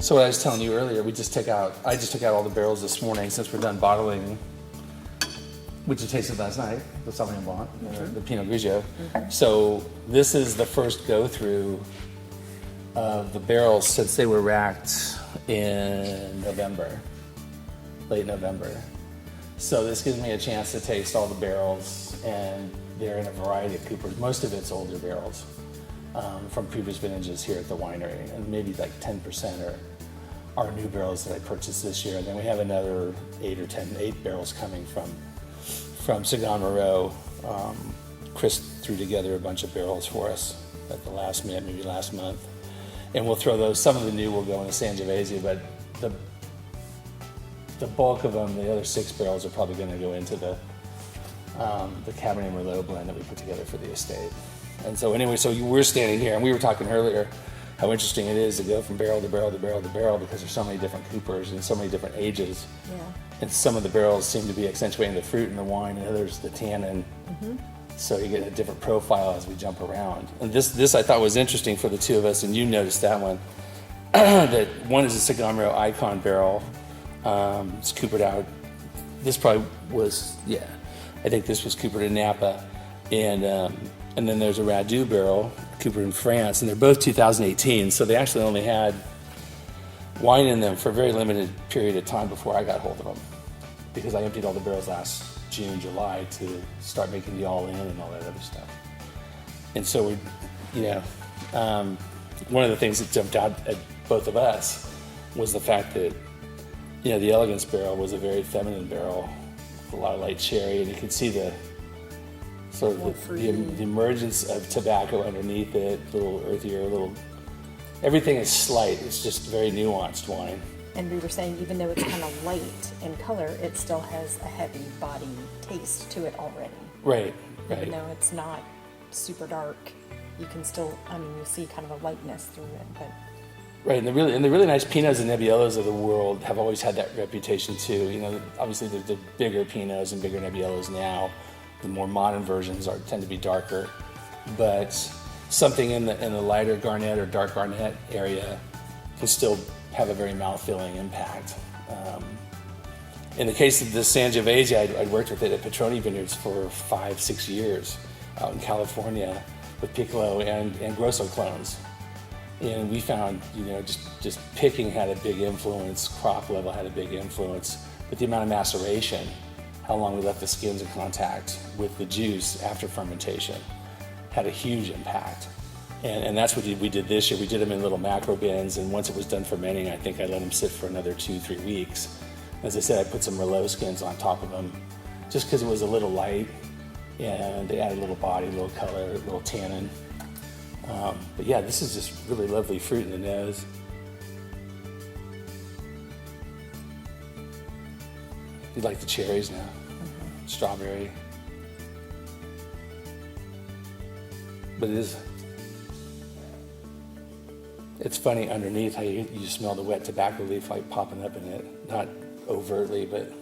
So what I was telling you earlier, I just took out all the barrels this morning since we're done bottling, which you tasted last night, the Sauvignon Blanc, the Pinot Grigio. So this is the first go through of the barrels since they were racked in November, late November. So this gives me a chance to taste all the barrels, and they're in a variety of coopers. Most of it's older barrels from previous vintages here at the winery, and maybe like 10% are new barrels that I purchased this year. And then we have another 8 barrels coming from Sagan Moreau. Chris threw together a bunch of barrels for us at the last minute, maybe last month. And we'll throw those, some of the new will go into Sangiovese, but the bulk of them, the other 6 barrels, are probably going to go into the Cabernet Merlot blend that we put together for the estate. And so anyway, so we're standing here, and we were talking earlier how interesting it is to go from barrel to barrel to barrel to barrel, because there's so many different coopers and so many different ages. Yeah. And some of the barrels seem to be accentuating the fruit in the wine, and others the tannin. So you get a different profile as we jump around. And this I thought was interesting for the two of us, and you noticed that one. That one is a Sagan Moreau Icon barrel. It's coopered out. This probably was, I think this was coopered in Napa. And then there's a Radu barrel, coopered in France, and they're both 2018, so they actually only had wine in them for a very limited period of time before I got hold of them, because I emptied all the barrels last June, July to start making the all-in and all that other stuff. And so one of the things that jumped out at both of us was the fact that, the Elegance barrel was a very feminine barrel, with a lot of light cherry, and you could see the sort of the emergence of tobacco underneath it, a little earthier, everything is slight. It's just very nuanced wine. And we were saying, even though it's kind of light in color, it still has a heavy body taste to it already. Right. Even though it's not super dark, you can still, you see kind of a lightness through it. But right, and the really nice Pinots and Nebbielos of the world have always had that reputation too. Obviously there's the bigger Pinots and bigger Nebbielos now. The more modern versions tend to be darker, but something in the lighter Garnet or dark Garnet area can still have a very mouth-filling impact. In the case of the Sangiovese, I'd worked with it at Petroni Vineyards for 5-6 years out in California with Piccolo and Grosso clones. And we found, just picking had a big influence, crop level had a big influence, but the amount of maceration, how long we left the skins in contact with the juice after fermentation, had a huge impact. And that's what we did this year. We did them in little macro bins, and once it was done fermenting, I think I let them sit for another 2-3 weeks. As I said, I put some Merlot skins on top of them, just because it was a little light, and they added a little body, a little color, a little tannin. But yeah, this is just really lovely fruit in the nose. You like the cherries now? Strawberry. But it's funny underneath how you smell the wet tobacco leaf like popping up in it. Not overtly, but